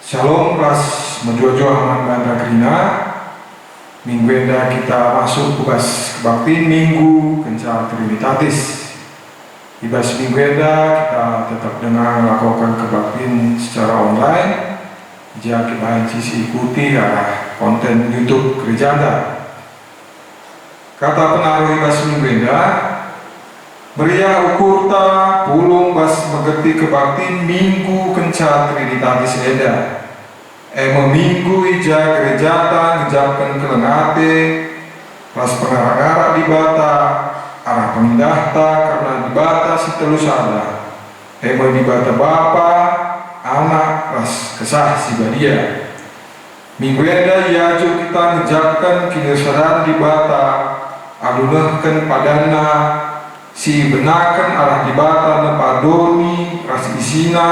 Shalom ras menjojo aman banda krina. Minggu enda kita masuk tugas kebaktiin minggu kenca Trinitatis. Ibas minggu enda kita tetap dengan melakukan kebaktiin secara online. Jika kita sisi ikuti arah konten YouTube gereja anda. Kata penaruh ibas minggu enda, Beria ukurta pulung bas mengerti kebaktiin minggu kenca Trinitatis enda. Minggu ija gerejatan ngejapkan kelengate pas pengarang-arang di bata arah pengindahta karena di bata si telus ada di bata bapa anak pas kesah si badia. Minggu enda iaju kita ngejapkan kinersaran di bata alunahkan padana si benakan arah di bata nepadoni ras isina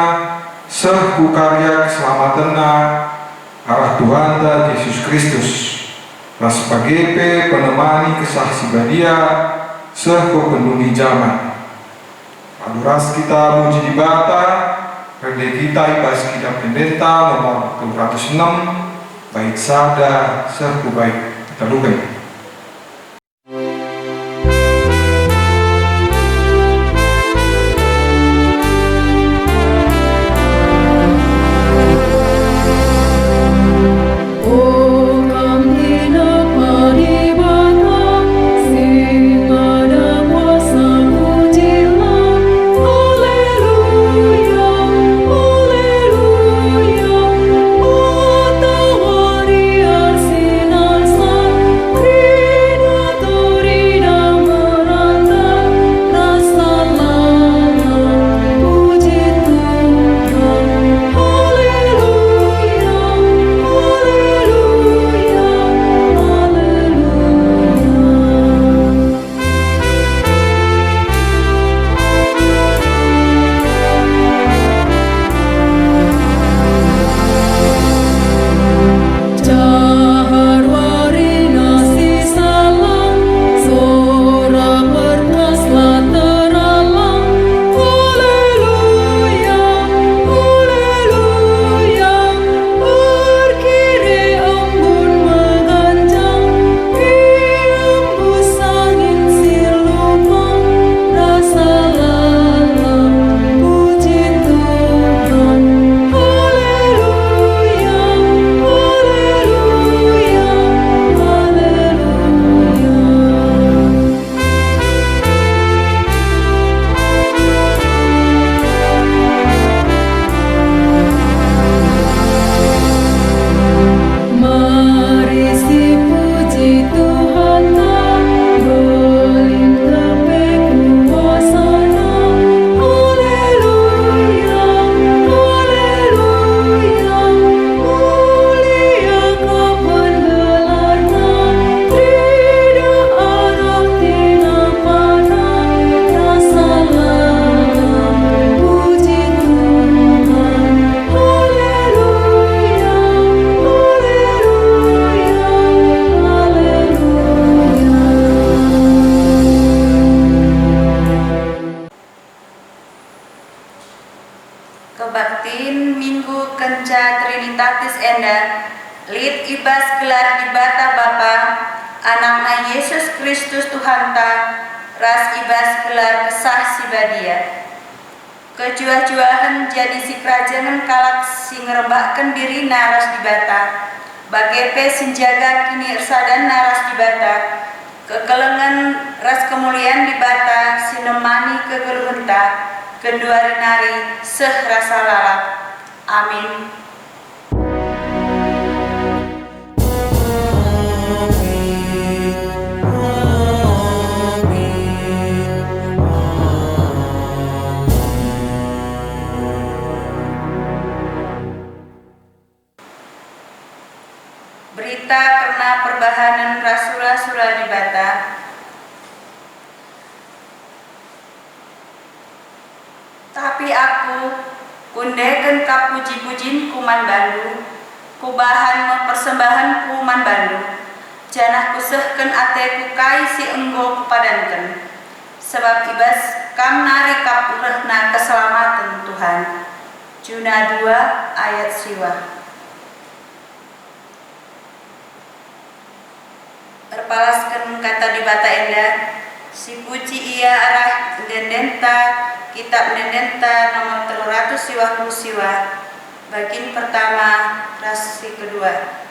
sehu karya keselamatanna arah Tuhan Yesus Kristus ras pagepe penemani kesah si badia sehu penduni zaman. Aduras kita muji di bata rende kita ibas kita pendeta nomor 206 baik sada sehu baik kita lukai. Kebaktiin minggu kenca Trinitatis enda lid ibas gelar di bata bapa anakna Yesus Kristus Tuhanta ras ibas gelar kesah si badia kejuah-juahan jadi si kerajaan kalak si ngerembakkan diri naras di bata bagepe sinjaga kini ersadan naras di bata kekelengan ras kemuliaan di bata sinemani kegeluhenta kedua nari seh rasa lalap. Amin. Berita karena perbahanan rasul-rasul di bata. Tapi aku kundeken kapuji-pujin kuman bandu, kubahan mempersembahan kuman bandu, janah kusehken ateku kai si enggo kupadanken, sebab ibas kam nari kapurehna keselamatan Tuhan. Juna 2 ayat siwa. kepalaskan kata di bata enda, si puji ia arah dendenta, kitab dendenta nomor 350 siwa, bagian pertama, rasi kedua.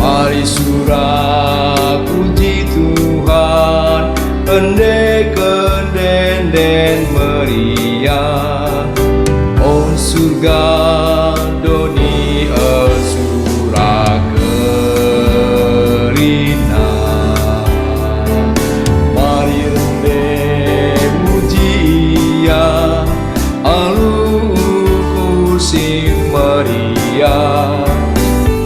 Mari surah puji Tuhan, pendek-pendek dan meriah. Oh surga doni surah kerina. Mari rendek muji ia, alu kursi meriah.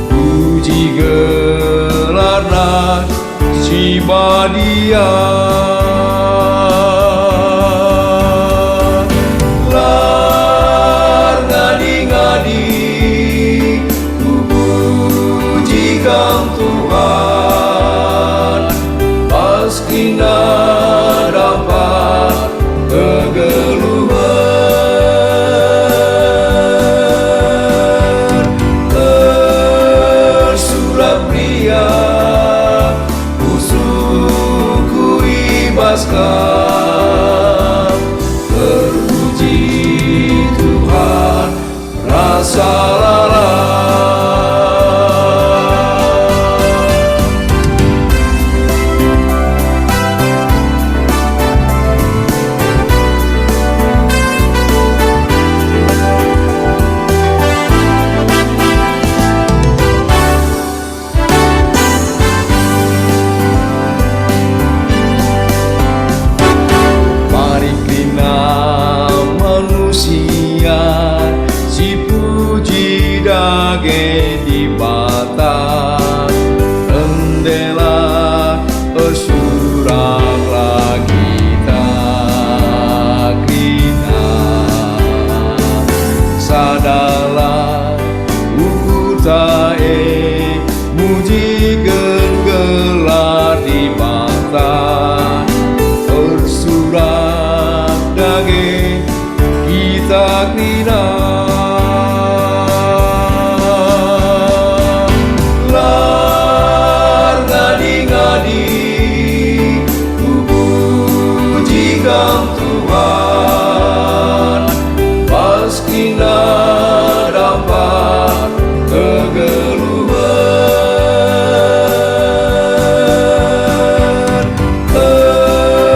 Puji gelarna jiwa dia, lar ngadi-ngadi ku puji Kang Tuhan, paskina dapat kegeluhan. Usuku ibaskan, terpuji Tuhan rasa lalai. Si puji dage di bata endela surang lagi tak kina sadalah ukutae muji gelar di bata tersurat dage kita kina. Lar ngadi-ngadi ku puji Kang Tuhan, paskina dapat kegeluhan.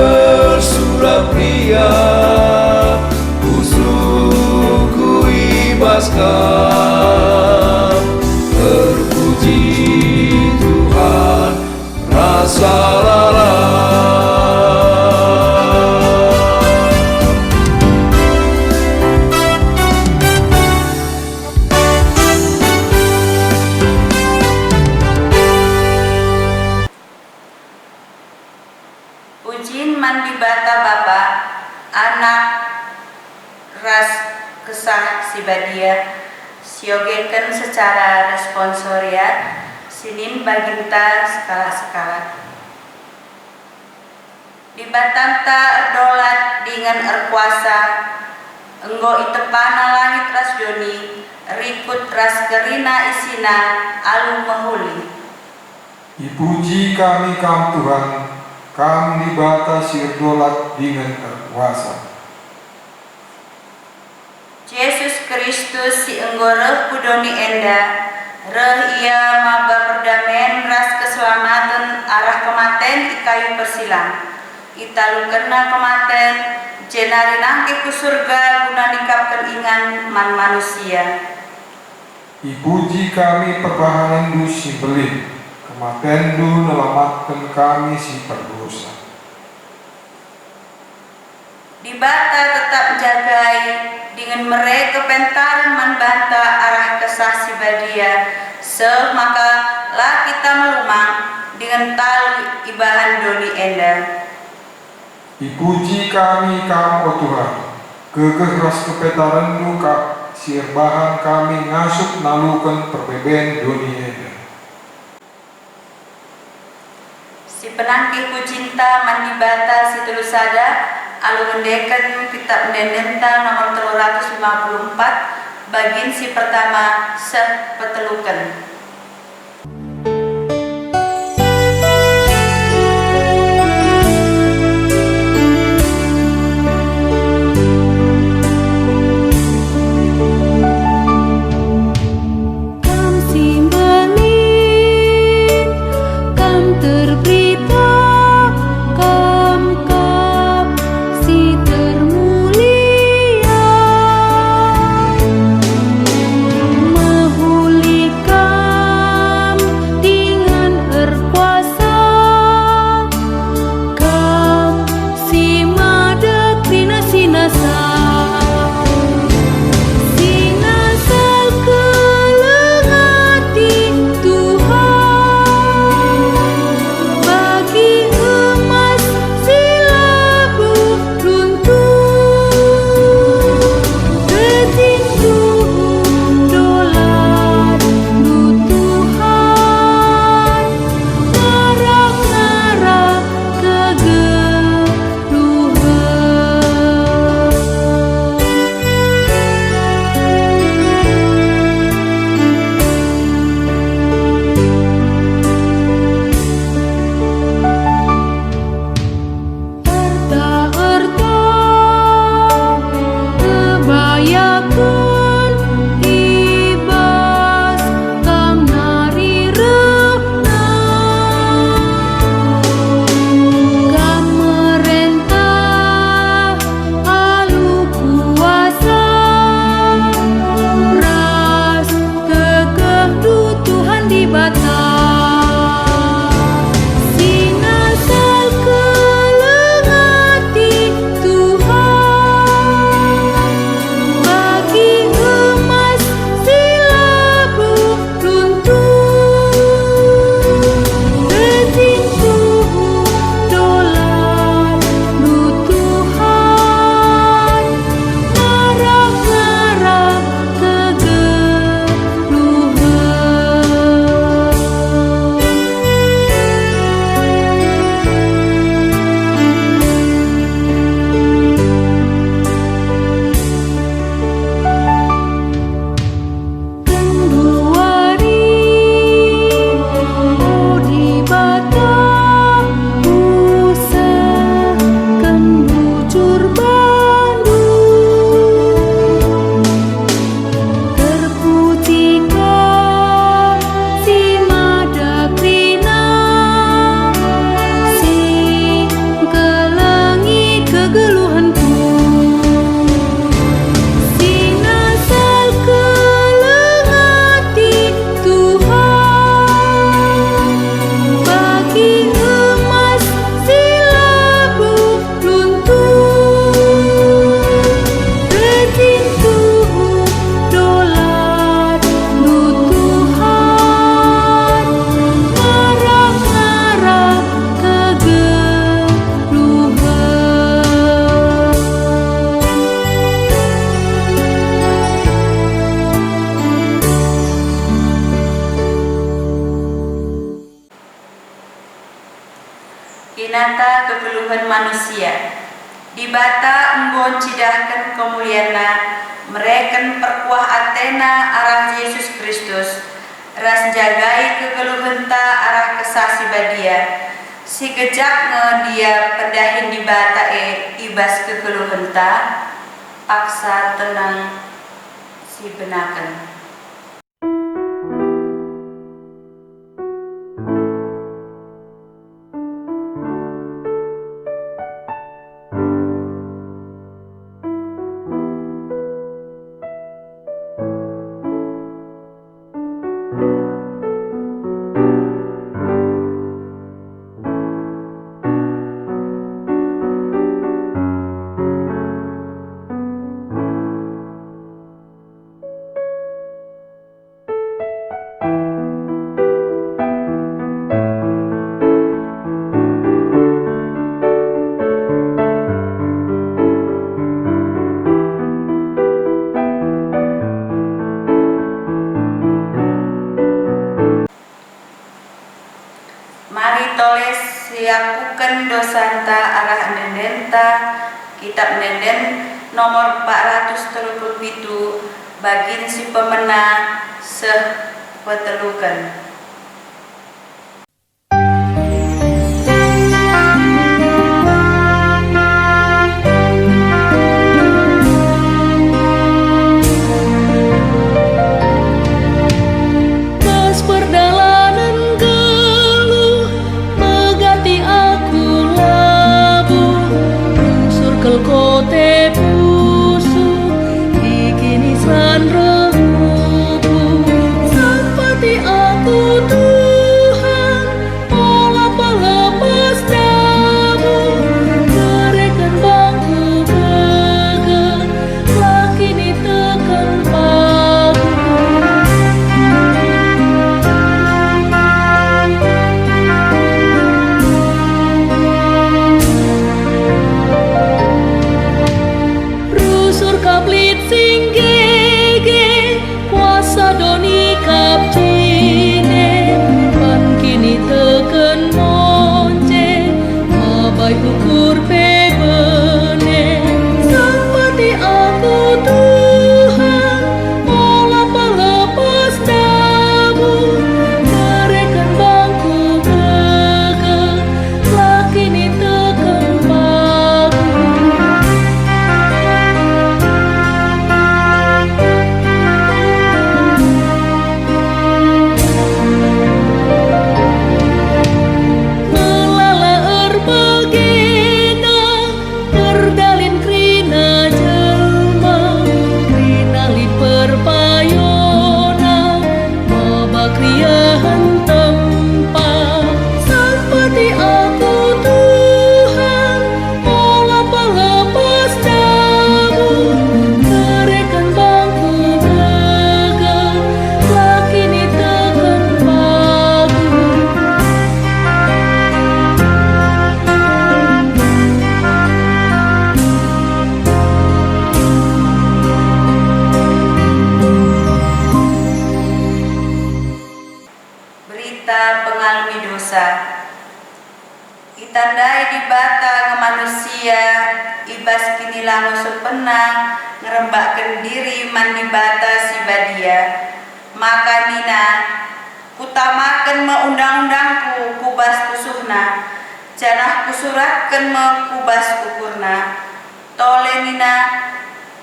Tersurat pria usuku ibaskan, terpuji Tuhan rasa lalai. Ujin mandi bata bapa, anak ras kesah si badia, siogekan secara responsoriat, sinin baginta skala-skala. Di batanta erdolat dengan erkuasa, enggo itepana langit ras joni, rikut ras kerina isina, alu mahuli. Dipuji kami Kang Tuhan, kami dibatasi erdolat dengan erkuasa. Yesus Kristus si enggoreh kudoni enda, reh ia maba perdamen ras keselamatan arah kematen ikayu persilang. Italu kena kematen, jenari nangke ku surga guna nikapkan ingan man manusia. Dipuji kami perbahanan du si belih, kematen du nelamatkan kami si perdosa. Di bata tetap jagai dengan mereka pentaran membanta arah kesah si badia, maka lah kita melumang dengan dengan talu ibahan doni enda. Dipuji kami kamu, oh Tuhan, gegeh ras kepetaranmu sirbahan kami ngasup nalukan perbeben dunia. Si penangki ku cinta mandi bata si telusada alu ngendekan kitab mendendenta nomor 354 bagian si pertama sepetelukan. Kinata kegeluhan manusia di bata embon cidahkan kemuliana mereken perkuah Athena arah Yesus Kristus ras jagai kegeluhan ta arah kesasi badia si gejak dia pedahin di bata ibas kegeluhan ta paksa tenang si benaken. Siakukan dosanta arah nendenta kitab nenden nomor 437 bagin si pemenang petelukan. Pengalami dosa itandai di bata manusia ibas kini langu sepenang ngerembakkan diri mandi bata si badia maka nina kutamakan undang-undangku kubas kusuhna janah kusuratkan kubas ukurna tole nina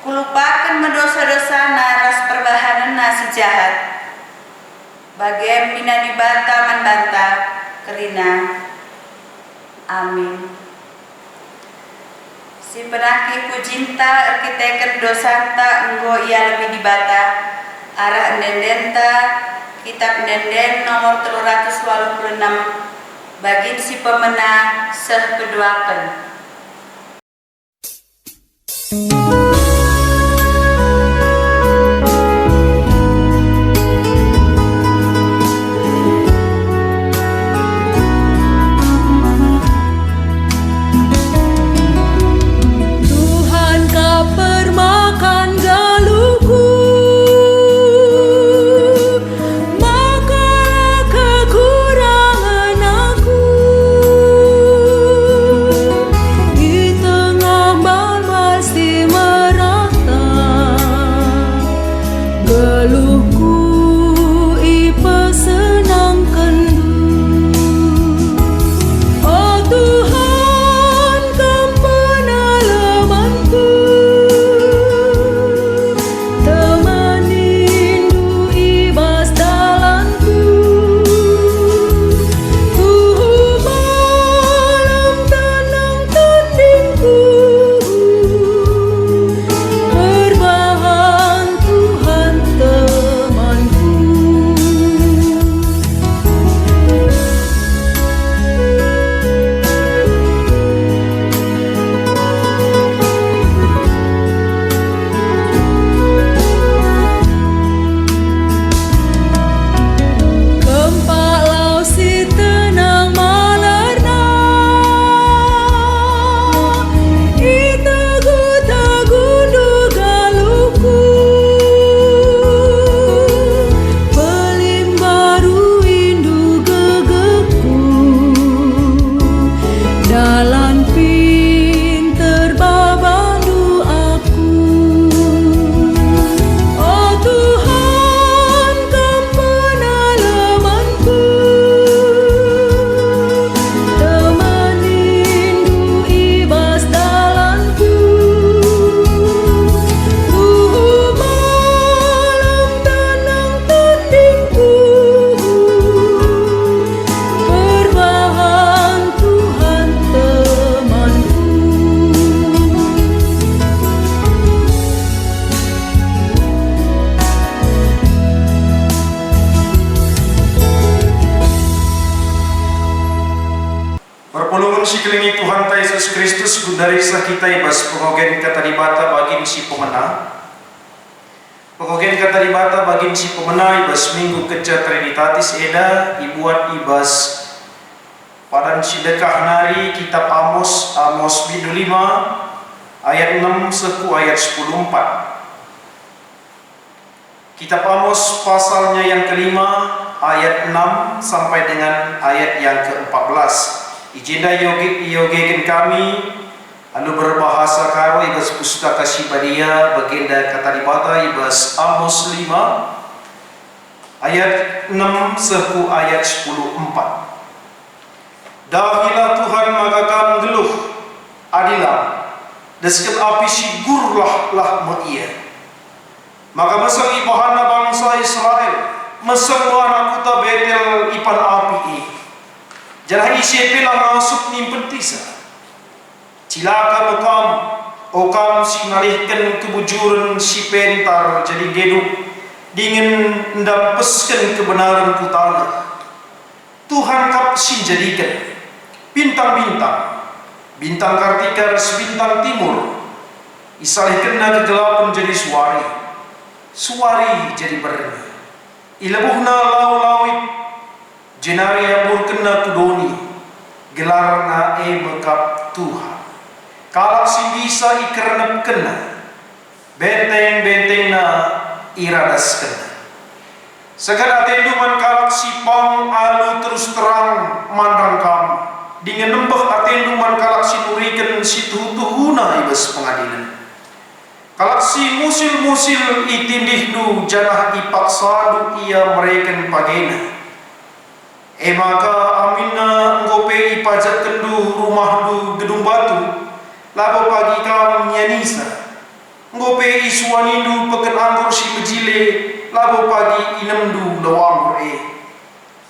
kulupakan dosa-dosana ras perbahanana si jahat bagem mina dibata membanta kerina. Amin. Si penaki kucinta erkiteken dosanta enggo ia lebih dibata arah nendenta kitab nenden nomor 386 bagin si pemenang keduakan. Di tengah mal-mal si Perpulungan si kelingi Tuhan ta Yesus Kristus gundari sa kita ibas pengogen kata dibata bagin si pemenang. Pengogen kata dibata bagin si pemenang ibas minggu keja Trinitatis eda ibuat ibas padan si dekah nari kitab Amos bidu 5 ayat 6 seku ayat 10:4. Kitab Amos pasalnya yang kelima ayat 6 sampai dengan ayat yang ke-14. Ijinda yogekin kami lalu berbahasa karo ibas pustaka Sibadia bagenda kata dibata ibas Amos 5 ayat 6 seku ayat 10:4. Dahilah Tuhan maka kamu geluh adilah desket api sigurlah ia. Maka mesang ibahana bangsa Israel mesang anak kuta Betel ipan api Jalah isi pelang masuk nimpen tisa. Cilaka bekam, okam si ngalihkan kebujuran si pentar jadi geduk, dingin ndampeskan kebenaran kutana. Tuhan kap si jadikan bintang-bintang, bintang Kartika bintang timur, isalihkan kegelapan jadi suari jadi berni. Ilabuhna lau-lauit jenari abur kena kudoni gelarna mekap Tuhan kalak si bisa ikernep kena benteng na iradas kena segala atenduman kalak si pang alu terus terang mandang kamu dengan nembah atenduman kalak si nurikan si tuhuhuna ibas pengadilan kalak si musil itindihdu janah ipaksadu ia mereken pagena maka aminna ngope ipajak kendu rumah du gedung batu labo pagi kam nyanisa ngope iswanindu peken anggur si bejile labo pagi inemdu lawang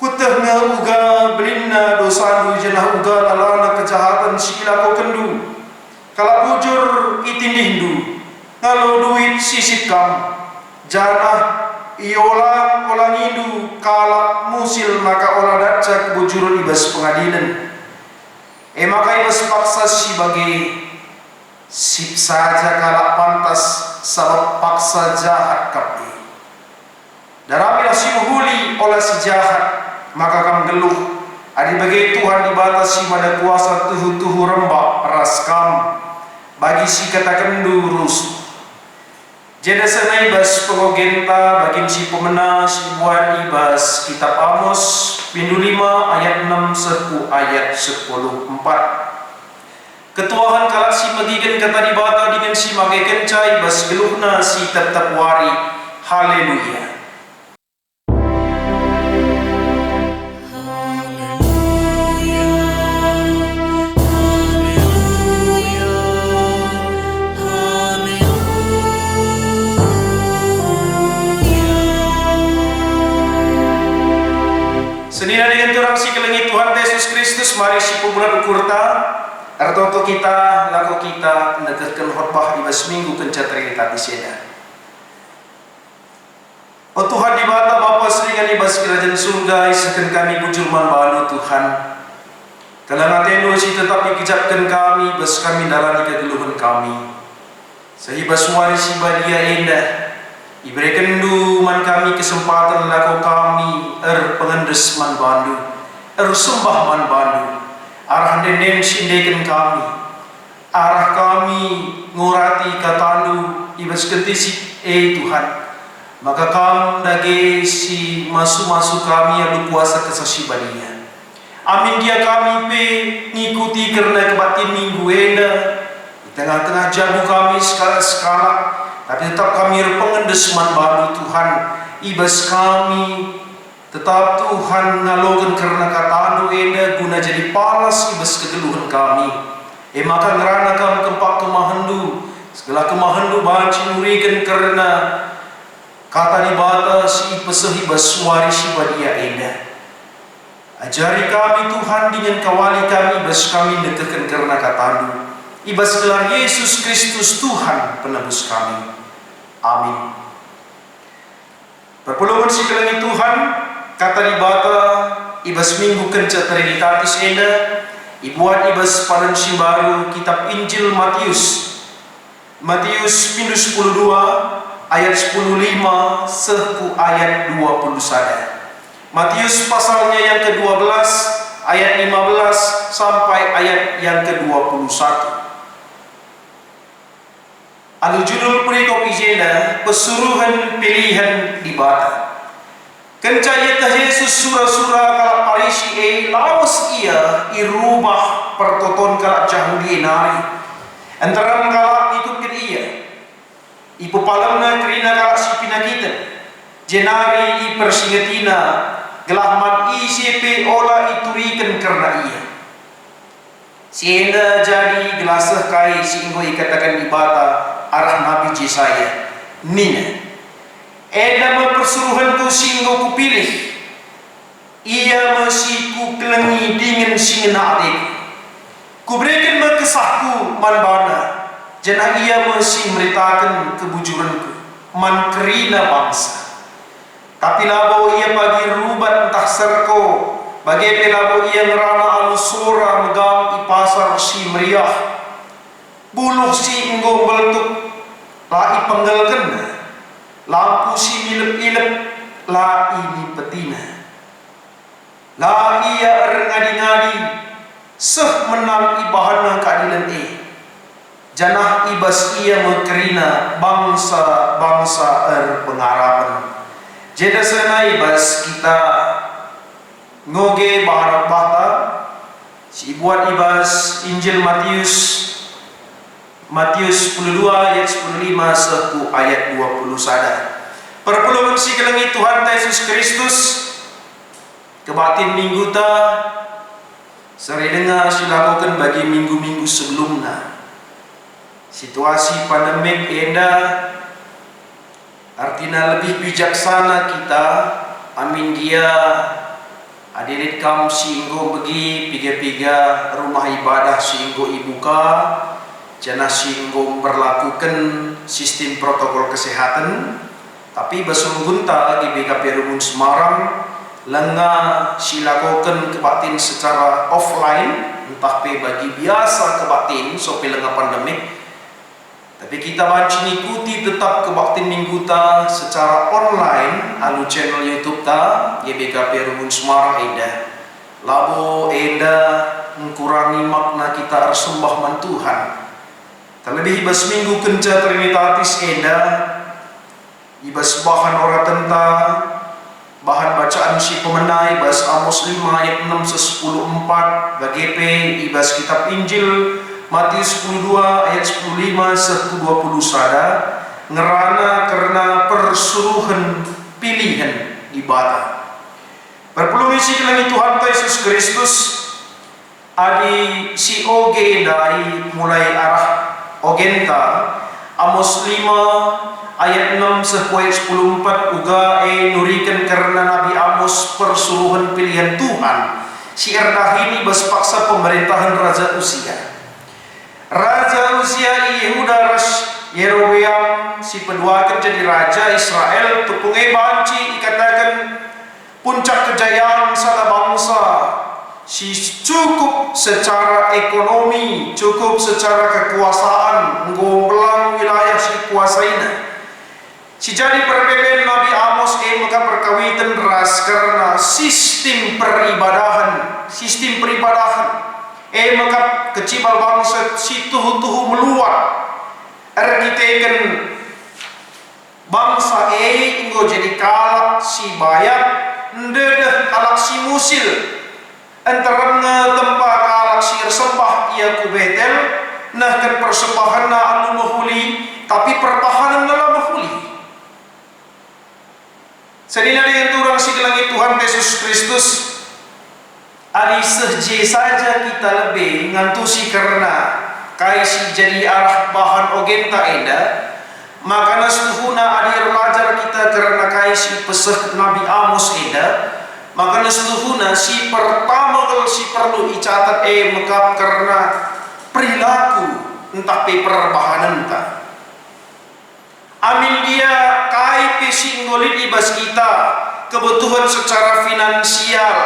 kuteh uga belinna dosandu jenah uga lalana kejahatan si ilako kendu kalau bujur itindindu ngalo duit sisip kam janah orang itu kalak musil maka olah dacak bujurun ibas pengadilan maka ibas paksa si bagi sip saja kalak pantas sabab paksa jahat kapi daramilah si muhuli olah si jahat maka kam geluh adi bagi Tuhan dibatasi pada kuasa tuhu rembak ras kam bagi si katakan durus Jeda senai bas pengogenta bagin si pemena si buat ibas kitab Amos bindu 5 ayat 6 seku ayat 10:4. Ketuahan kalak si magigen kata dibata dengan si magai kencai bas geluhna si tetap wari. Haleluya. Senina dengan turang si kelengi Tuhan Yesus Kristus mari si pembulan ukurta artoto kita laku kita negahkan khotbah di bas minggu kenca Trinitatis eda. O Tuhan di bata Bapa seringan di bas kerajaan surga isakan kami bujurman balu Tuhan kalang atenu si tetapi kejapkan kami bas kami dalani kegeluhan kami sehibas suari si badia indah Iberikan man kami kesempatan laku kami pengendes man bandu sembah man bandu arah dendem sindekan kami arah kami ngurati katandu ibas ketisik Tuhan maka kam dage si masu kami yang kuasa kesasibanian amin dia kami pe ngikuti kerana kebatin minggu enda di tengah-tengah jabu kami skala tapi tetap kami pengendes man baru Tuhan ibas kami tetap Tuhan ngalogan karena kata enda guna jadi palas ibas kegeluhan kami maka ngerana kami kempak kemahendu segala kemahendu banci nurikan karena kata dibata si ipeseh ibas suari si badia enda ajari kami Tuhan dengan kawali kami ibas kami dekatkan karena kata ibas gelar Yesus Kristus Tuhan penebus kami. Amin. Perpulungan si kelengi Tuhan kata dibata ibas minggu kenca Trinitatis enda Ibuat ibas padan si baru kitab Injil Matius. Matius minus 12 ayat 15 seku ayat 21. Matius pasalnya yang ke-12 ayat 15 sampai ayat yang ke-21. Anu judul perikop ijena pesuruhan pilihan di bata. Kencaya Yesus surah-surah kalak Parisi lawas ia irubah pertoton kalak Yahudi nari. Antara kalak ikutkan ia. Ipu palamna kerina kalak si pinakitan. Jenari i persingatina gelahman ICP ola iturikan karena ia. Siena jadi gelasah kai singgo ikatakan di bata arah Nabi Yesaya. Nina. Eda persuruhan ku singgo ku pilih. Ia masih ku kelengi dingin singena adik. Ku berikan kesahku manbana. Jana ia masih meritakan kebujuranku. Man kerina bangsa. Tapi labo ia bagi rubat entah serko. Bagi pelabo ia ngerana alusora megam i pasar si meriah. Buluh si enggo meletup la i penggelken. Lampu si milep-ilep la ini petina. La ia ngadi-ngadi seh menang ibahana keadilan janah ibas ia mekerina bangsa-bangsa pengarapan. Jeda sana ibas kita ngoge baharat bata si buat ibas Injil Matius 12 ayat 15 seku ayat 20 sada. Perpuluhan si kelengi Tuhan Yesus Kristus kebatin minggu ta seri dengar silakukan bagi minggu-minggu sebelumnya. Situasi pandemik enda artinya lebih bijaksana kita amin dia hadirin kam singgo bagi piga-piga rumah ibadah singgo ibuka jana singgo berlakukan sistem protokol kesehatan. Tapi basung gunta di BKP Rumun Semarang lenga silakukan kebatin secara offline entah pe bagi biasa kebatin sopi lenga pandemik. Tapi kita banci ikuti tetap kebaktin minggu ta secara online alu channel YouTube ta YBKP Rumun Semarang eda. Labo eda mengurangi makna kita sembah man Tuhan. Terlebih ibas minggu kenca Trinitatis eda ibas bahan ora tenta bahan bacaan si pemenai ibas Amos 5 ayat 6 se 10 4 BGP ibas kitab Injil Matius 12 ayat 15 se 20 sada ngerana karena persuruhan pilihan di bata. Perpuluh isi kelangi Tuhan Yesus Kristus adi si oge dari mulai arah ogenta Amos 5 ayat 6 sequai 14 uga nurikan karena Nabi Amos persuruhan pilihan Tuhan si erdahini bespaksa pemerintahan Raja Uzia Yehuda Yerobeam si peduakan jadi raja Israel tupungai banci dikatakan puncak kejayaan salah bangsa si cukup secara ekonomi cukup secara kekuasaan ngombelang wilayah si kuasaina. Si jadi perbedaan Nabi Amos maka perkawitan ras karena sistem peribadahan maka kecibal bangsa si tuhu meluat ergiteken bangsa enggo jadi kalak si bayat ndedeh kalak si musil antara tempat kalak si sembah ia ku Betel nah kan persembahan na anu mahuli tapi pertahanan dalam mahuli. Sedina dengan turang si kelangi Tuhan Yesus Kristus ari sehje saja kita lebih ngantusi karena kaisi jadi arah bahan ogenta eda maka nastuhuna adi belajar kita karena kaisi peseh Nabi Amos eda maka nastuhuna si pertama kalau si perlu icatat mekap karena perilaku entah pe perbahanan entah amin dia kai pe singgolin ibas kita kebutuhan secara finansial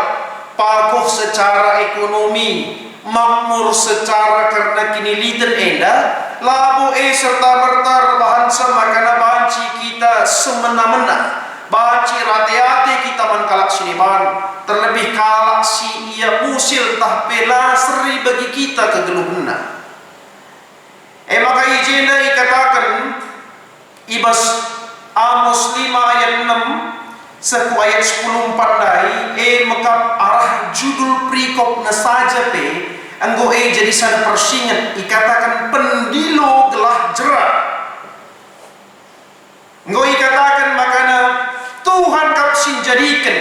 paguh secara ekonomi makmur secara karena kini liten enda labu serta merta bahan sama karena banci kita semena-mena banci rate-ate kita mengkalak siniban terlebih kalak si ia musil tah pela seri bagi kita kegeluhna. Maka ijena ikatakan ibas Amos 5 ayat 6 seku ayat 10 pandai mekap arah judul prikop na saja pe anggo jadi sana persingat ikatakan pendilo gelah jerak anggo ikatakan makana Tuhan kapsin jadikan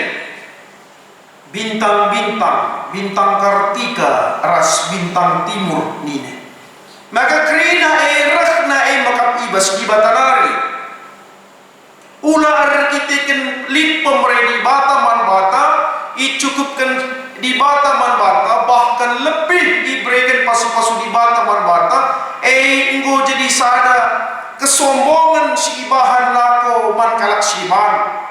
bintang-bintang bintang Kartika ras bintang timur nine maka kerina rahna makap ibas kibatanari ula arkiteken lip pemerintah bata man bata icukupkan di bata man bata bahkan lebih diberikan pasu-pasu di bata man bata enggo jadi sada kesombongan si ibahan lako man kalak siban.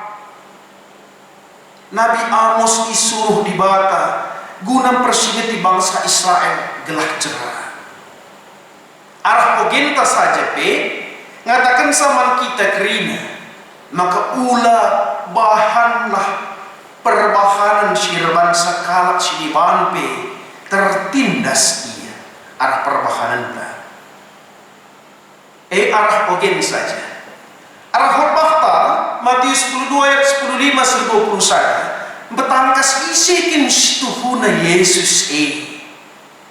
Nabi Amos disuruh di bata guna persingati bangsa Israel gelah cerah arah pogenta saja pe ngatakan saman kita kerina maka ula bahanlah perbahanan sirban sakalak siniban pe tertindas ia arah perbahanan ba arah pogen saja arah horbahta Matius 12 ayat 15 sampai 21 betangkas isikin situhuna Yesus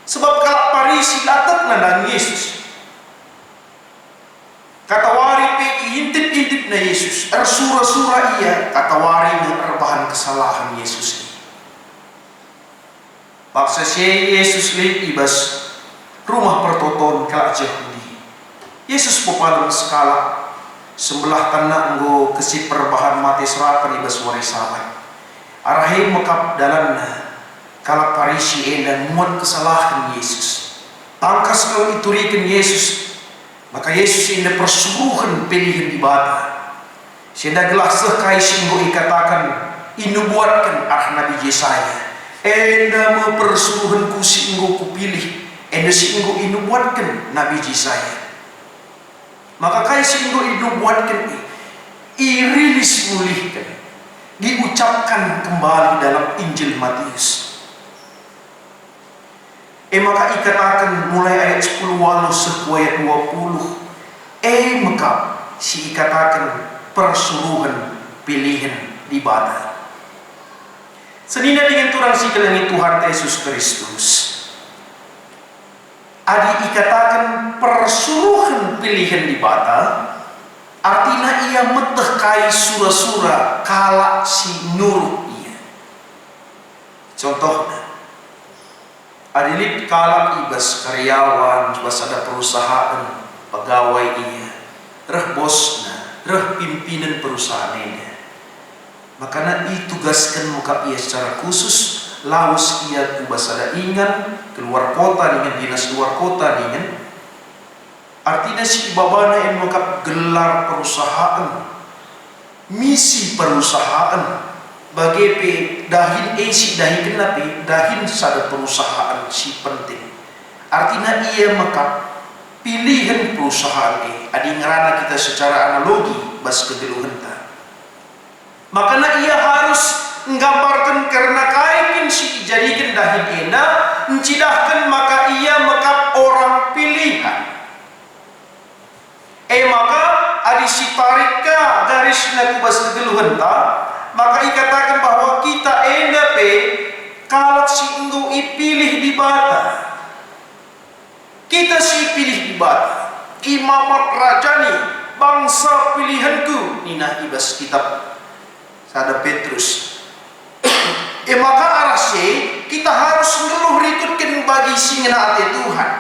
sebab kalak Parisi datang nandang Yesus kata wari pe intip-intip na Yesus sura-sura ia kata wari na erbahan kesalahan Yesus paksa si Yesus lihat ibas rumah pertoton kalak Yahudi Yesus pepalang skala sebelah tanah nggo kesip perbahan mati serapan ibas warisawan arahi mekap dalanna kalak Parisi dan muat kesalahan Yesus tangkas kalau iturikan Yesus maka Yesus indah persuruhan pilihan ibadah sehingga gelah sekai singgo ikatakan inubuatkan Nabi Yesaya enda mau persuruhan ku singgo kupilih enda singgo inubuatkan Nabi Yesaya maka kai singgo inubuatkan irilis mulihkan diucapkan kembali dalam Injil Matius maka ikatakan mulai ayat 10 walau seku ayat 20 maka si ikatakan persuruhan pilihan di bata senina dengan turang si kelengi Tuhan Yesus Kristus adi ikatakan persuruhan pilihan di bata artinya ia meteh kai sura-sura kalak si nurut ia contohnya adilit kalak ibas karyawan ibas ada perusahaan pegawai ia reh bosna reh pimpinan perusahaan ini makanya tugaskan muka ia secara khusus laus ia ibas ada ingan keluar kota dengan dinas luar kota dengan artinya si babana yang muka gelar perusahaan misi perusahaan bagi pe dahin si dahin kenapi dahin sada perusahaan si penting artinya ia maka pilihan perusahaan adi ngerana kita secara analogi bas kegeluhenta makanya ia harus menggambarkan karena kain si jadikan dahin ena mencidahkan maka ia maka orang pilihan maka adi si parika garis nakubas kegeluhenta maka ikatakan bahwa kita endape kalak si engkau ipilih di bata kita si pilih di bata imamat rajani bangsa pilihanku nina ibas kitab sada Petrus maka arase kita harus ngeluh rikutkan bagi singena ate Tuhan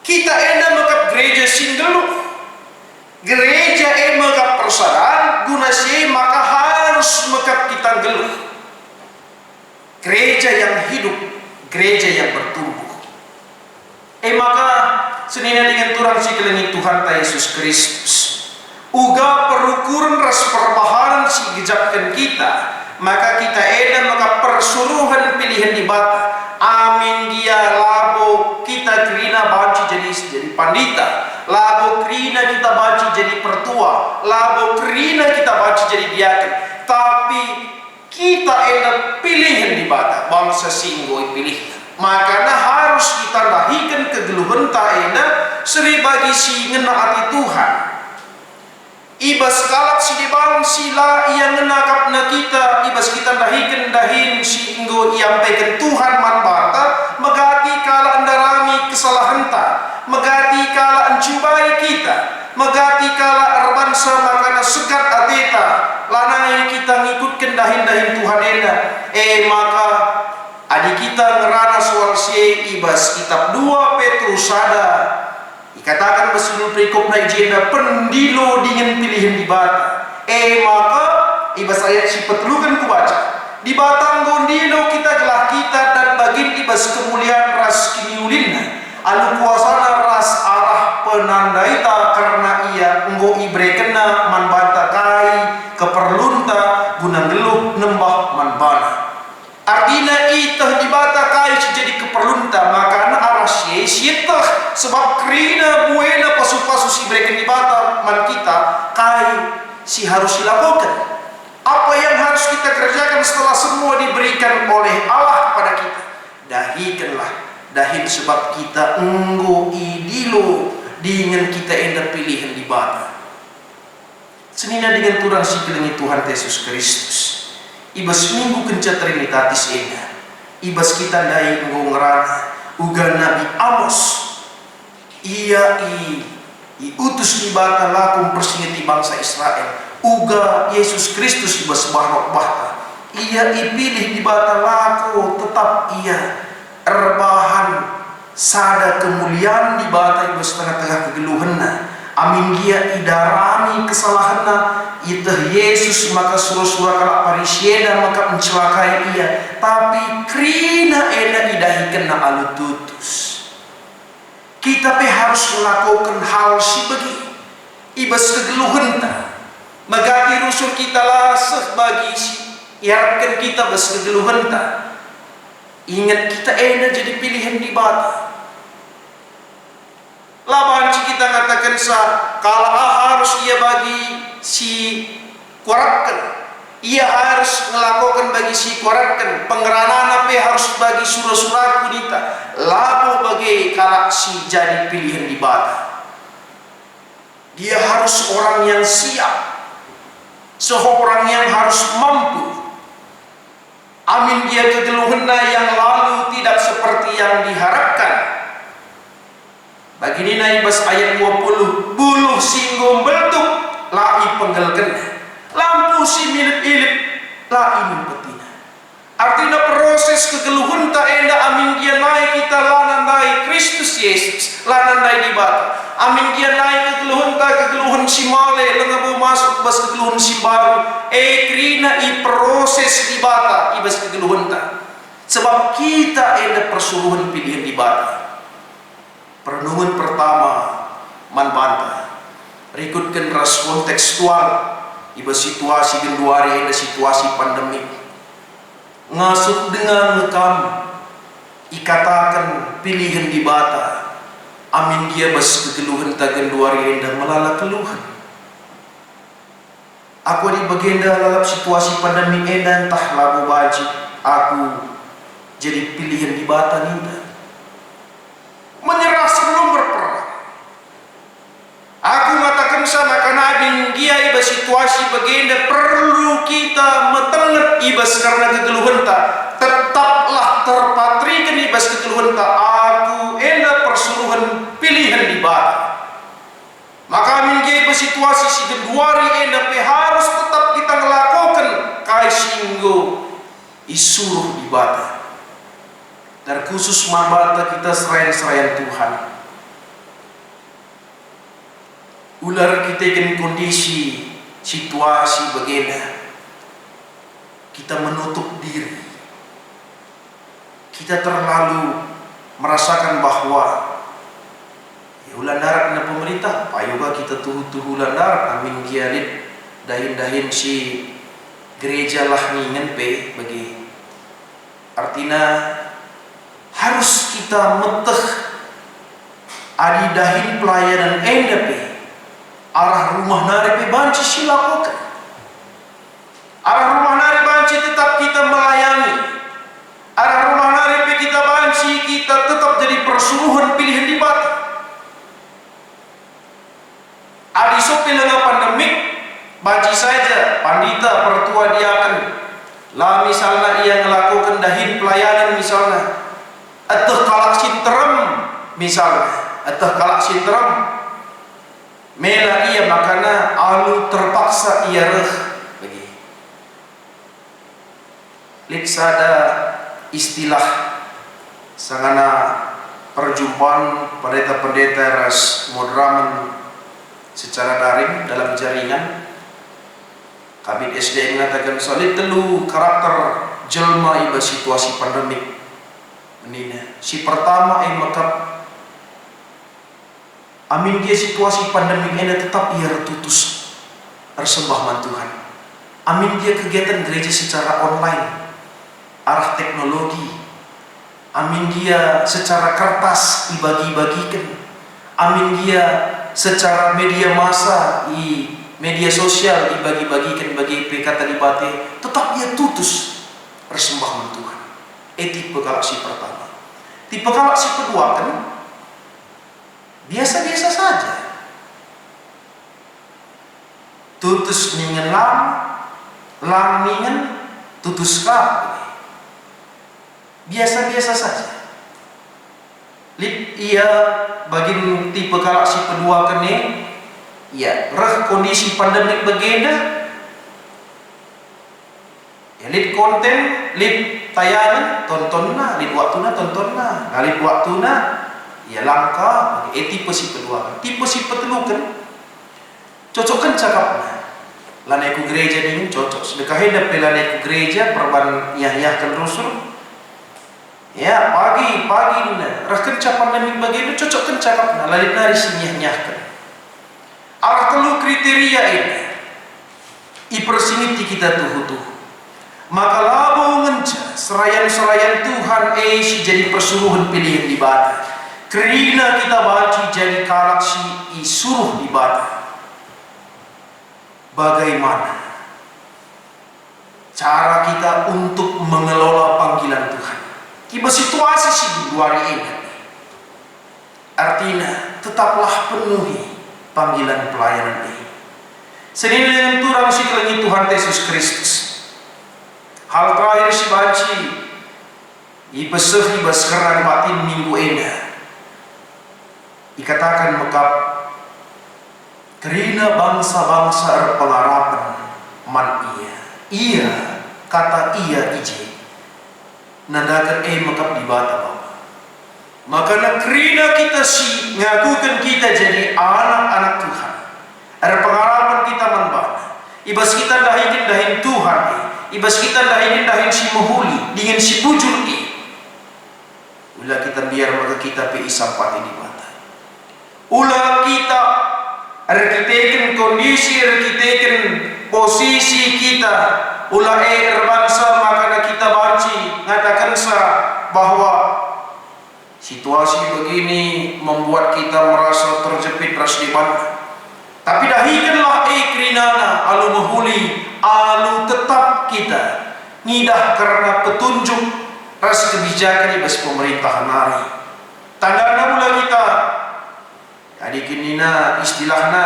kita enda maka gereja singgeluh gereja mekap persaudaraan guna si maka harus mekap kita geluh gereja yang hidup gereja yang bertumbuh maka senina dengan turang si kelengi Tuhan Yesus Kristus uga perukuran ras perbaharan si gejakkan kita maka kita eda maka persuruhan pilihan di bata. Amin dia labo kita kerina baci jadi pandita, labo kerina kita baci jadi pertua, labo kerina kita baci jadi diaken. Tapi kita eda pilihan di bata bangsa Singgo pilih. Makanya harus kita dahikan kegeluhan ta eda seri bagi si ngena hati Tuhan. Ibas kalak si dibang sila yang ngenakap na kita, ibas kita dahin si inggo iampaikan Tuhan man bata, megati kala andarami kesalahan ta, megati kala ancubai kita, megati kala arbansa makana sekat ateta, lanai kita ngikutkan dahin Tuhan ena. Maka adik kita ngerana soal si ibas kitab 2 Petrus ada dikatakan besul perikop na ijena pendilo dingin pilihan di bata. Maka ibas ayat si petlukan ku baca di batang gondilo kita gelah kita dan bagin ibas kemuliaan ras kiniulinna alu kuasana ras arah penandaita karena ia enggo ibrekena man bata kai keperlunta guna geluh nembah man bana. Artinya itah di bata kai jadi keperlunta maka aras yesitah sebab kerina buena pasu-pasu si breken di bata man kita kai si harus dilakukan. Apa yang harus kita kerjakan setelah semua diberikan oleh Allah kepada kita? Dahikanlah, dahin sebab kita enggo idilo dengan kita enda pilihan di bata. Senina dengan turang si kelengi Tuhan Yesus Kristus. Ibas minggu kenca Trinitatis ena. Ibas kita dai enggo ngerana uga Nabi Amos. Ia utus di bata lakum persingeti bangsa Israel. Uga Yesus Kristus ibas barok bahta. Ia ipilih di bata laku tetap ia erbahan sada kemuliaan di bata ibas tengah-tengah kegeluhanna. Amin dia idarami kesalahanna itah Yesus maka surah-surah kalak parisiena maka mencelakai ia. Tapi krina ena idahikena alututus. Kita harus melakukan hal si bagi ibas kegeluhanta magati rusul kita laseh bagi si iarkan kita bas kegeluhanta. Ingat kita ena jadi pilihan di bata. Laban si kita katakan sa kalau harus ia bagi si kuarakan, ia harus melakukan bagi si kuarakan pengeranana pe harus bagi surah-surah kunita labu bagi kalak si jadi pilihan di bata. Dia harus orang yang siap, seorang yang harus mampu. Amin dia kegeluhanna yang lalu tidak seperti yang diharapkan. Begini naibas ayat 20 buluh singgung beltuk lai penggelken lampu si milip-ilip lai mempetina. Artinya proses kegeluhan tak enda amin dia naik kita lanandai Kristus Yesus lanandai di bata. Amin dia naik kegeluhan tak kegeluhan si male lengabu masuk bas kegeluhan si baru. Krina i proses di bata ibas kegeluhan tak. Sebab kita enda persuruhan pilihan di bata. Perenungan pertama man banta rikutkan ras kontekstual iba situasi genduari eda situasi pandemi ngasut dengan ngekam ikatakan pilihan di bata amin dia bas kegeluhan ta genduari eda melala keluhan. Aku di bagenda lalap situasi pandemi eda entah labu baji aku jadi pilihan di bata ninda menyerah sebelum berperang. Aku mengatakan sana karena abin dia iba situasi begini perlu kita metenget ibas karena kegeluhan tak tetaplah terpatrikan ibas kegeluhan tak aku enda persuruhan pilihan di bata. Maka amin dia iba situasi si genduari enda harus tetap kita melakukan kai singgo isuruh di bata. Dan khusus mambata kita serayan Tuhan. Ular kita dengan kondisi situasi begini. Kita menutup diri. Kita terlalu merasakan bahwa ya ulan darat na pemerintah, payoga kita tuhu-tuhu ulan darat amin gialit dahin-dahin si gereja lah ngingan pe bagi artinya harus kita meteh adidahin pelayanan enda pe arah rumah nari pe banci silakokan arah rumah nari banci tetap kita melayani arah rumah nari pe kita banci kita tetap jadi persuluhan pilihan di bata adi sopi lenga pandemik banci saja pandita pertua diakan lah misalnya ia melakukan dahin pelayanan misalnya atau kalak sinterem misalnya atau kalak sinterem mela ia makana alu terpaksa ia reh bagi liksada istilah sangana perjumpaan pendeta-pendeta ras moderamen secara daring dalam jaringan Kabit SD mengatakan solid telu karakter jelma iba situasi pandemik menina. Si pertama makap amin dia situasi pandemik ini tetap ia tertutus tersembah man Tuhan. Amin dia kegiatan gereja secara online arah teknologi. Amin dia secara kertas dibagi-bagikan. Amin dia secara media massa media sosial dibagi-bagikan bagi PK Talibate, tetap ia tutus persembahan Tuhan. Tipe galaksi pertama. Tipe galaksi kedua kan biasa-biasa saja. Tutus ningen lang ningen tutus kap. Biasa-biasa saja. Ia bagi tipe galaksi kedua kan ya, reh kondisi pandemik begini, ya lid konten, lid tayangan, tontonlah, lid waktuna tontonlah, lid waktuna, ya langka, tipe si kedua, tipe si petelu kan, cocokkan cakapnya, lanaiku gereja ini cocok, sedekah hidup lanaiku gereja, perban yah-yahkan rusul, ya pagi ini, reh kenca pandemik begini, cocokkan cakapnya, lid nari sinyah-nyahkan. Arah telu kriteria ini ipersiniti kita tuh maka labo ngenca serayan Tuhan si jadi persuruhan pilihan di bata kerina kita baci jadi kalaksi isuruh di bata bagaimana cara kita untuk mengelola panggilan Tuhan kiba situasi si di luar ini artinya tetaplah penuhi panggilan pelayanan ini. Senilai dengan turang si kelengi Tuhan Yesus Kristus. Hal terakhir si banci ipeseh ibas keran batin minggu ena. Dikatakan mekap kerina bangsa-bangsa pengharapan man ia. Ia kata ia ije. Nandakan mekap di bata bapa. Maka kerina kita si ngagukan kita jadi anak-anak Tuhan. Ada pengalaman kita manbana. Ibas kita dahin Tuhan. Ibas kita dahin si mahuli dengan si bujur Ula kita biar maka kita pi sampati di mata. Ula kita arkiteken kondisi, arkiteken posisi kita. Ula bangsa maka kita banci ngatakan sa bahwa situasi begini membuat kita merasa terjepit ras di mana. Tapi dahikanlah kerinana alu mahuli, alu tetap kita ngidah karena petunjuk ras kebijakan ibas pemerintahan hari. Tandana mula kita jadi kinina istilahna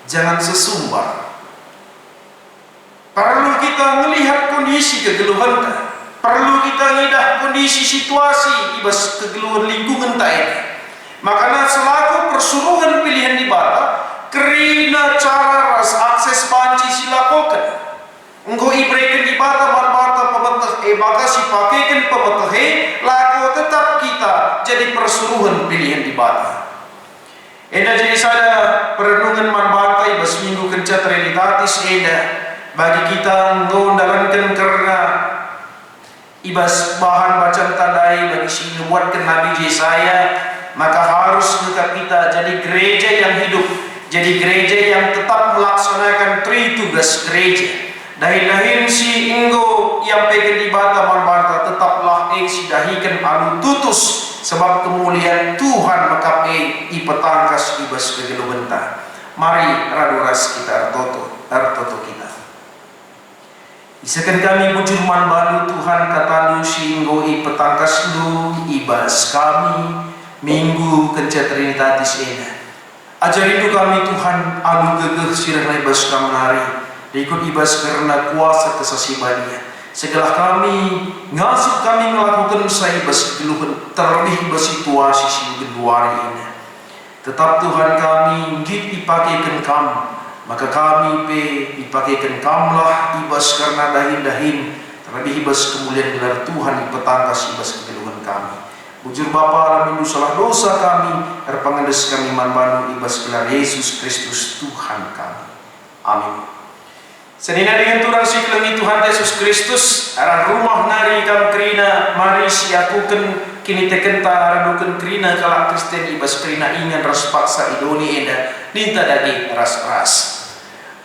jangan sesumbar. Perlu kita melihat kondisi kegeluhan kita. Perlu kita ngidah kondisi situasi ibas kegeluhan lingkungan tak ini. Makanya selaku persuruhan pilihan di bata kerina cara ras akses banci silakokan. Engkau ibrekan di bata bata pemeteh maka si pakaikan pemeteh laku tetap kita jadi persuruhan pilihan di bata. Eda jadi sada perenungan manbata ibas minggu kenca trinitatis eda bagi kita ngondalankan karena ibas bahan bacaan tandai bagi si nubuatkan Nabi Yesaya maka harus kita jadi gereja yang hidup, jadi gereja yang tetap melaksanakan tugas gereja, Dahin si inggo yang pegang di bata malbarta tetaplah si dahikan alu tutus sebab kemuliaan Tuhan maka ipetangkas ibas kegelu benta. Mari raduras kita artoto kita. Isakan kami bujur man balu Tuhan katalu singgo ipetangkas lu ibas kami minggu kenca Trinitatis ena. Ajari kami Tuhan alu gegeh sirah ibas kamenari. Ikut ibas karena kuasa kesasibadia. Segala kami ngasuh kami melakukan saibas keluhan terlebih ibas situasi siugeduari ini. Tetap Tuhan kami git ipakaikan kamu, maka kami ipakaikan kamulah ibas karena dahin terlebih ibas kemuliaan gelar Tuhan ipetangkas ibas keluhan kami. Bujur Bapa alamin salah dosa kami, erpangandes kami manbanu ibas gelar Yesus Kristus Tuhan kami. Amin. Senina dengan Tuhan si kelengi Tuhan Yesus Kristus arah rumah nari kam kerina mari siakuken kini tekenta araduken kerina kalak Kristen ibas kerina ingan ras paksa idoni enda ninta dagi ras.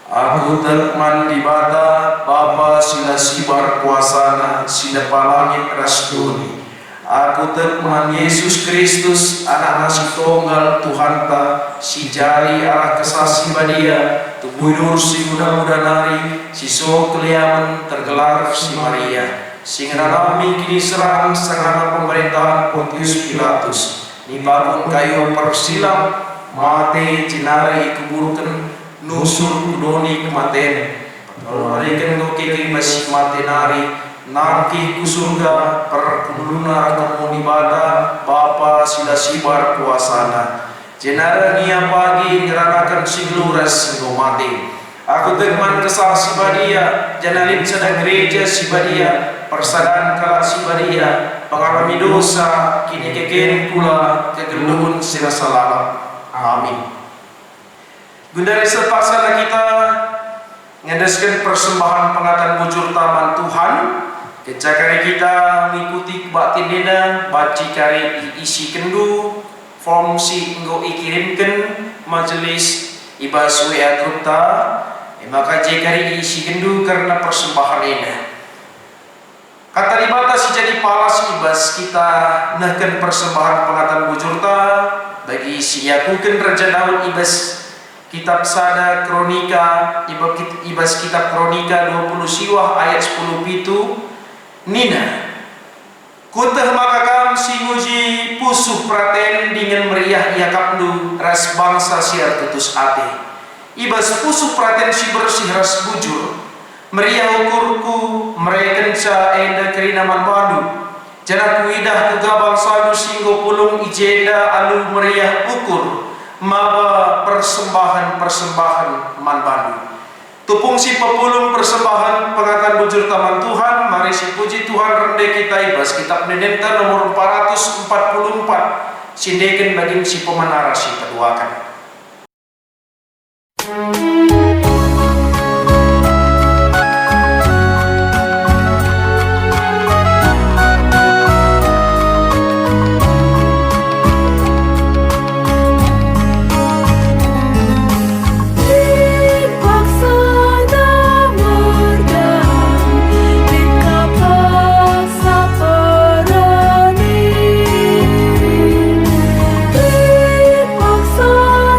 Aku terman di bata Bapa sila sibar kuasana sila palangit ras doni. Aku terman Yesus Kristus anak nasi tunggal Tuhan ta si jari arah kesasi badia tubuh si muda-muda nari si so keliaman tergelar si Maria sing nalami kini serang sengana pemerintahan Pontius Pilatus ni bangun kayu persilam mate cinari keburukan nusur kudoni kematen mereka ngokeke masih mate nari nanti ku surga perkebuluna kamu ibadah Bapa sila sibar kuasana jenara nia pagi ngeranakan sigluras ngomati aku tegman kesal sibadia janalim sada gereja sibadia persadaan kala sibadia pengalami dosa kini keken pula kegeluhun sila salam. Amin. Gundari sepaksana kita ngedeskan persembahan pengatan bujur taman Tuhan. Kecakari kita mengikuti batin dena baci kari isi kendu form si enggo ikirimkan majelis ibas WA grupta maka jekari isi kendu karena persembahan ini kata dibata si jadi palas ibas kita nahkan persembahan pengatan bujurta bagi si yakukan Raja Daud ibas kitab sada kronika ibas kitab kronika 20 siwah ayat 10 pitu Nina kutah makakam si nguji pusuh praten dengan meriah yakapnu ras bangsa siar tutus ate ibas pusuh praten si bersih ras bujur meriah ukurku merekenca enda kerina manbandu jana kuidah kegabang sadu singgo pulung ijenda alu meriah ukur maba persembahan manbandu tupung si pepulung persembahan pengatan bujur taman Tuhan mari si puji Tuhan rende kita ibas kitab Nenenta nomor 444 sindeken bagi si pemenara si keduakan. Paksa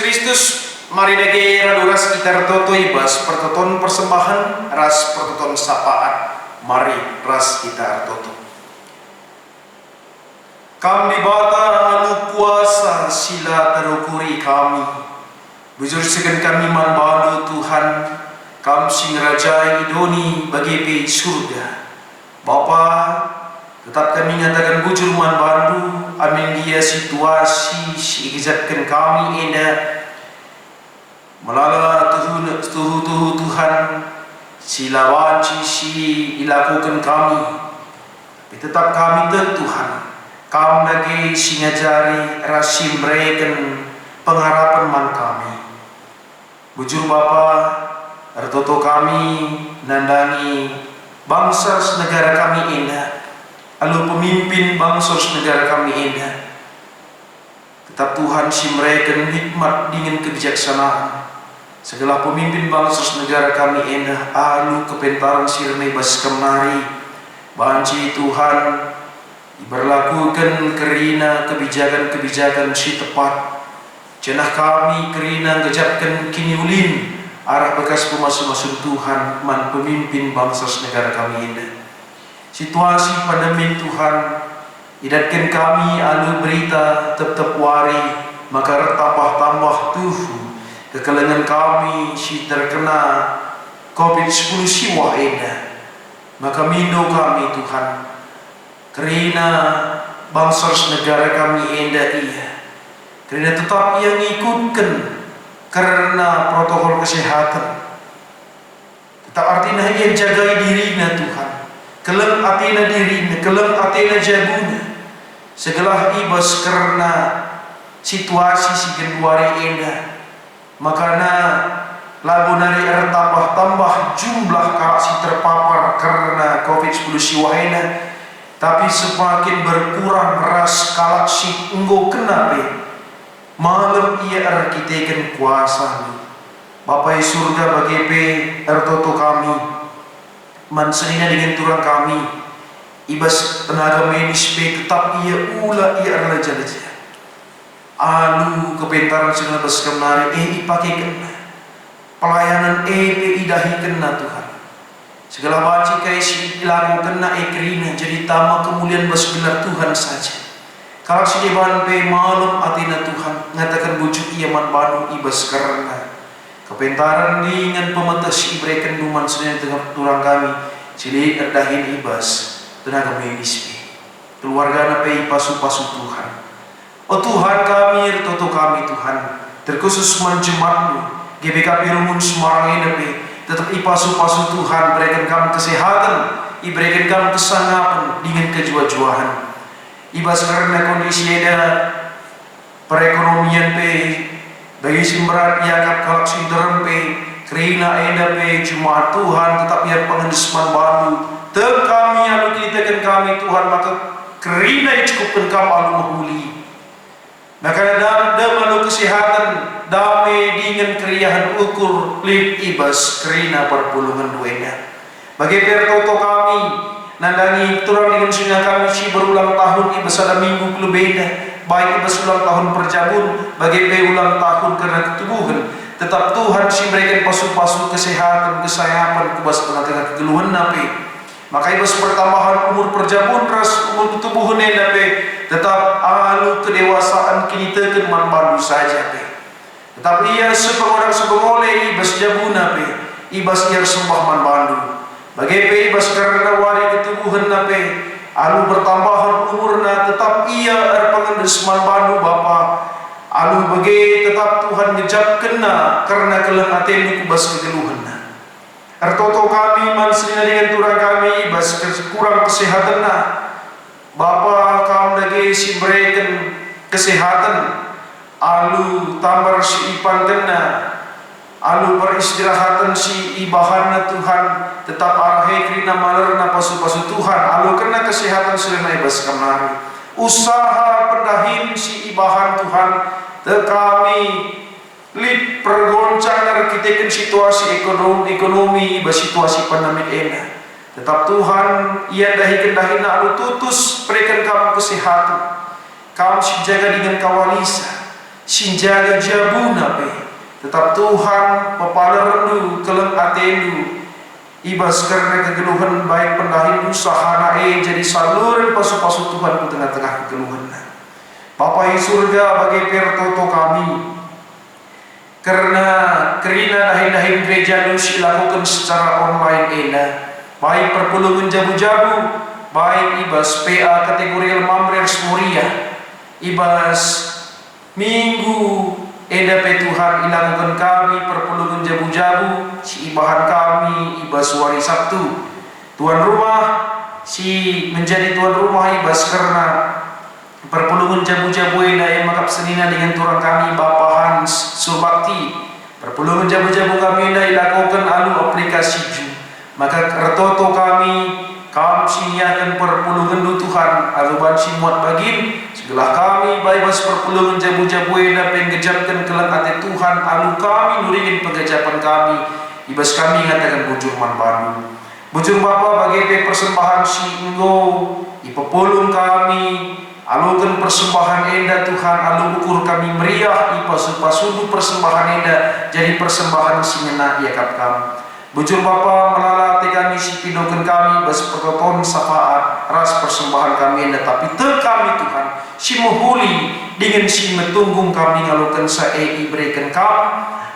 Kristus, mari dage raduras kita toto ibas pertoton persembahan ras pertoton sapaan. Mari ras kita toto. Kami bata anu kuasa sila terukuri kami. Bujur segen kami manbadu Tuhan, kam sing rajai idoni bagi pe surga. Bapa, tetap kami nyatakan bujur manbadu, amin dia situasi si izatkan kami enda melala tuhu Tuhan sila waci si dilakukan kami. Tapi tetap kami Tuhan, kam lagi si ngajari rasim reken pengharapan man kami. Bujur Bapa, ertoto kami nandangi bangsa negara kami indah, lalu pemimpin bangsa negara kami indah. Tetap Tuhan si mereka hikmat dengan kebijaksanaan. Segala pemimpin bangsa negara kami indah, alu kepentaran sirne bas kemari, banci Tuhan diberlakukan kerina kebijakan-kebijakan si tepat. Cenah kami kerina ngejapkan kini ulin arah bekas pemasuk-masuk Tuhan man pemimpin bangsa negara kami ini. Situasi pandemi Tuhan idatkan kami alu berita tetap wari maka tambah tuhu kekelengan kami si terkena COVID-19 siwa eda. Maka mindo kami Tuhan kerina bangsa negara kami enda iya. Kerana tetap ia ngikutkan karena protokol kesehatan. Tetap artinya ia jaga dirinya Tuhan. Kelem atina dirinya, kelem atina jaguna. Segala ibas karena situasi si genduari indah. Makana lagu nari tambah jumlah si terpapar karena COVID-19 siwahena. Tapi semakin berkurang ras kalak si enggo kenape. Malam ia arkiteken kuasa Bapak surga bagi pe ertoto kami mansenina dengan turang kami ibas tenaga medis pe tetap ia ula ia raja-raja alu kepentaran sina bas kemari ipake kena pelayanan pe idahi kena Tuhan segala baci kai si dilakukan na kerina jadi tama kemuliaan bas gelar Tuhan saja. Kalau si dewan pe malam atina Tuhan ngatakan bujuk ia man banu ibas karena kepentaran dengan pemetas ibreken duman senin tengah turang kami sili erdahin ibas tenaga medis pe keluarga na pe pasu-pasu Tuhan. Oh Tuhan kami toto kami Tuhan terkhusus menjemaatmu GBKP Rumun Semarang ini pe tetap ipasu-pasu Tuhan berikan kami kesehatan iberikan kami kesangapan dengan kejuajuahan. Ibas karena kondisi ada perekonomian pe bagi simberat iakap kalak sinderem pe kerina eda pe cuma Tuhan tetap ia pengendesman baru te kami alu kita kami Tuhan maka kerina cukupkan kami alu mahuli maka dalam alu kesehatan damai dingin keriahan ukur lip ibas kerina perpulungan duena bagi pertoto kami nandangi turang dengan sunnah kami si berulang tahun ibas ada minggu kelebeda baik ibas ulang tahun perjabun bagi ulang tahun karena ketubuhan tetap Tuhan si berikan pasu-pasu kesehatan kesayangan kubas tengah-tengah kegeluhan nape maka ibas pertambahan umur perjabun ras umur ketubuhan nape tetap alu kedewasaan kini teken man baru saja pe tetap ia sepengoleh ibas jabun nape ibas ia sembah man bandu bagi pe ibas karena wari ketubuhan nape alu bertambahan umurna tetap ia pengendesman bandu Bapa alu bagi tetap Tuhan ngejap kena karena keleng atenu kubas kegeluhan ertoto kami manselina dengan turang kami ibas kurang kesehatan Bapa kaum lagi si berikan kesehatan alu tambar si ipan kena alu peristirahatan si ibahanna Tuhan tetap arahe krina malerna pasu-pasu Tuhan alu kena kesehatan selena ibas kamari usaha pendahin si ibahan Tuhan te kami lip pergoncangan kita situasi ekonomi ibas situasi pandemik ini tetap Tuhan ia dahi kendahina alu tutus berikan kamu kesehatan kamu si jaga dengan kawalisa sinjaga jabuna pe tetap Tuhan pepala rendu keleng atendu ibas karena kegeluhan baik pendahindu sahana jadi saluran pasu-pasu Tuhan di tengah-tengah kegeluhan. Bapa di surga bagi pertoto kami karena kerina dahin-dahin gereja nusi lakukan secara online baik perpulungan jabu-jabu baik ibas PA kategori Mamrers Moria ibas minggu pe Tuhan ilakukan kami perpulungan jabu-jabu si ibahan kami ibas wari Sabtu tuan rumah si menjadi tuan rumah ibas karena perpulungan jabu-jabu yang makap senina dengan turang kami Bapak Hans Surbakti perpulungan jabu-jabu kami dilakukan alu aplikasi ju maka retoto kami sinyakan perpulungan du Tuhan aluban simuat bagin sebelah kami baibas perpulungan jabu-jabu penggejapkan kelak hati Tuhan alu kami nuringin pengejapan kami ibas kami ngatakan bujur man Bandung bujur Bapa bagi persembahan si enggo ipepulung kami alukan persembahan enda Tuhan alu ukur kami meriah ipasudu persembahan enda jadi persembahan si ngena yakap kami bujur Bapa melalati kami si pidokan kami bas pertoton syafaat ras persembahan kami tapi kami Tuhan si muhuli dengan si metunggung kami ngalukan sae berikan kami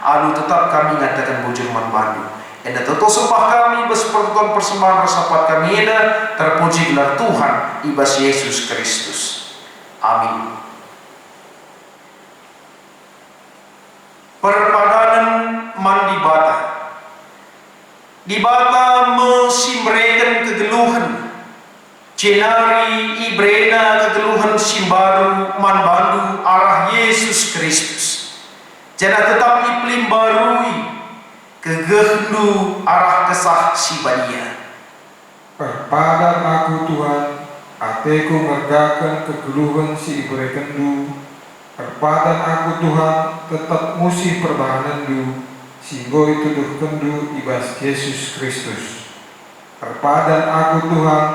alu tetap kami ngatakan bujur man bandu enda toto sembah kami bas pertoton persembahan rasapat kami enda terpuji gelar Tuhan ibas Yesus Kristus amin. Perpadanan mandi bata di bata mesimbreken kegeluhan cenari ibrena kegeluhan simbaru manbandu arah Yesus Kristus jana tetap iklim barui kegehdu arah kesah sibadia Perpadan aku Tuhan ateku ngergakan kegeluhan si ibrekendu perpadan aku Tuhan tetap musi perbahanandu singgo itu kendu ibas Yesus Kristus. Perpadan aku Tuhan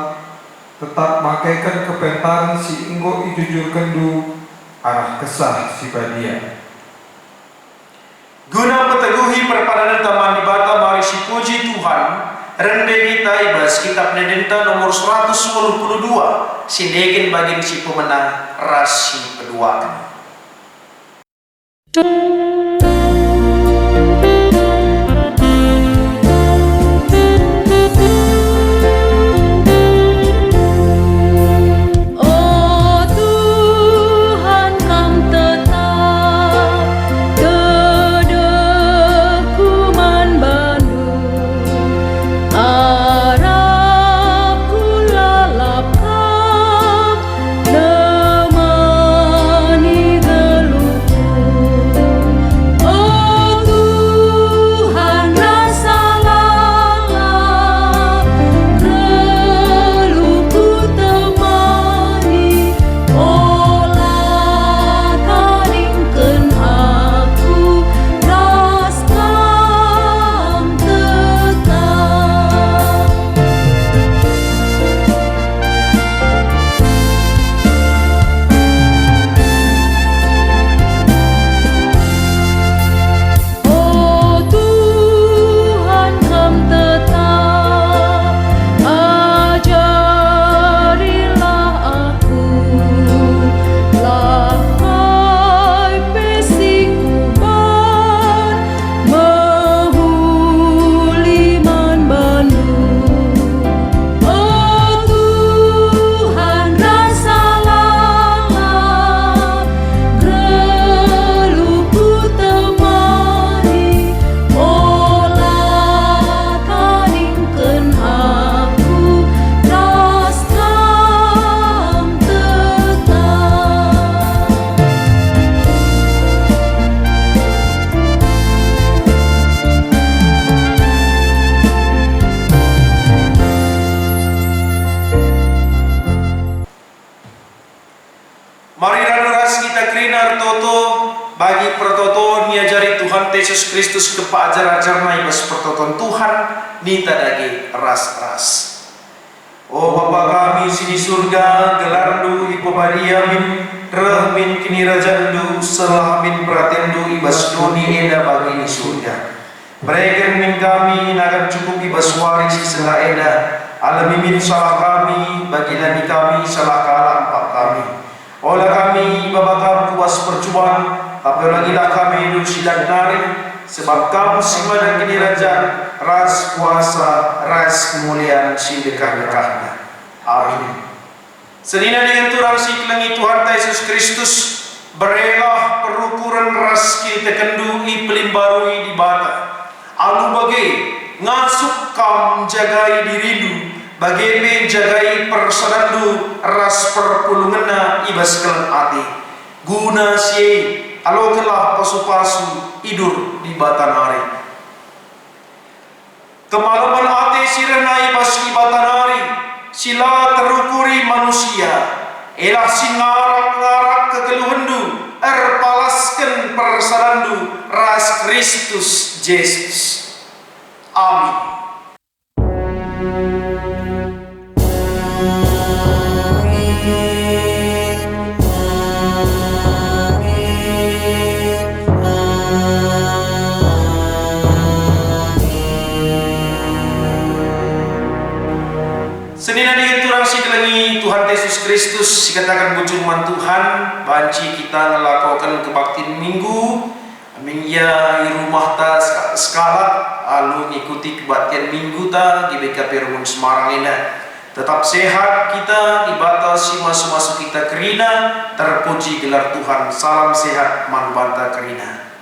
tetap makaikan kepentaran si enggo ijujur kendu arah kesah si badia. Guna meteguhi perpadanan taman di bata mari si puji Tuhan rende kita ibas kitab Nedenta nomor 182 sindekin bagian si pemenang rasi peduakan. Yesus Kristus kepa ajar-ajar na ibas pertoton Tuhan nita dagi ras-ras. Oh Bapa kami sini surga gelardu ipobadiamin Rahmin kini rajandu salah min pratendu ibas doni eda bagi ni surga. Berikan min kami akan cukup ibas waris setelah eda. Alami min salah kami bagi nami kami salah kalah empat kami. Olah kami babakam kuas percubaan, tapi lagilah kami hidup sidang nari. Sebab kamu sima dan kini raja, ras kuasa, ras kemuliaan sidekah-dekahnya. Amin. Senina dengan turang si kelengi Tuhan Yesus Kristus, berelah perukuran ras kita kendui pelimbarui di bata. Alu bagi ngasuk kam jagai diridu, bagi menjagai persadandu ras perpulungena ibas kelan ati. Guna si alo kelah pasu-pasu idur di batanari. Kemalaman ati sirena ibas di batanari, sila terukuri manusia. Elah singarak-ngarak kegeluhendu, erpalaskan persadandu ras Kristus Yesus. Amin. Senina dengan turang si kelengi Tuhan Yesus Kristus dikatakan bujuman Tuhan banci kita melakukan kebaktian minggu amin ya di rumah ta skala alu ngikuti kebaktian minggu ta di BKP Rumun Semarang ini tetap sehat kita dibatasi masuk-masuk kita kerina terpuji gelar Tuhan salam sehat manubanta kerina.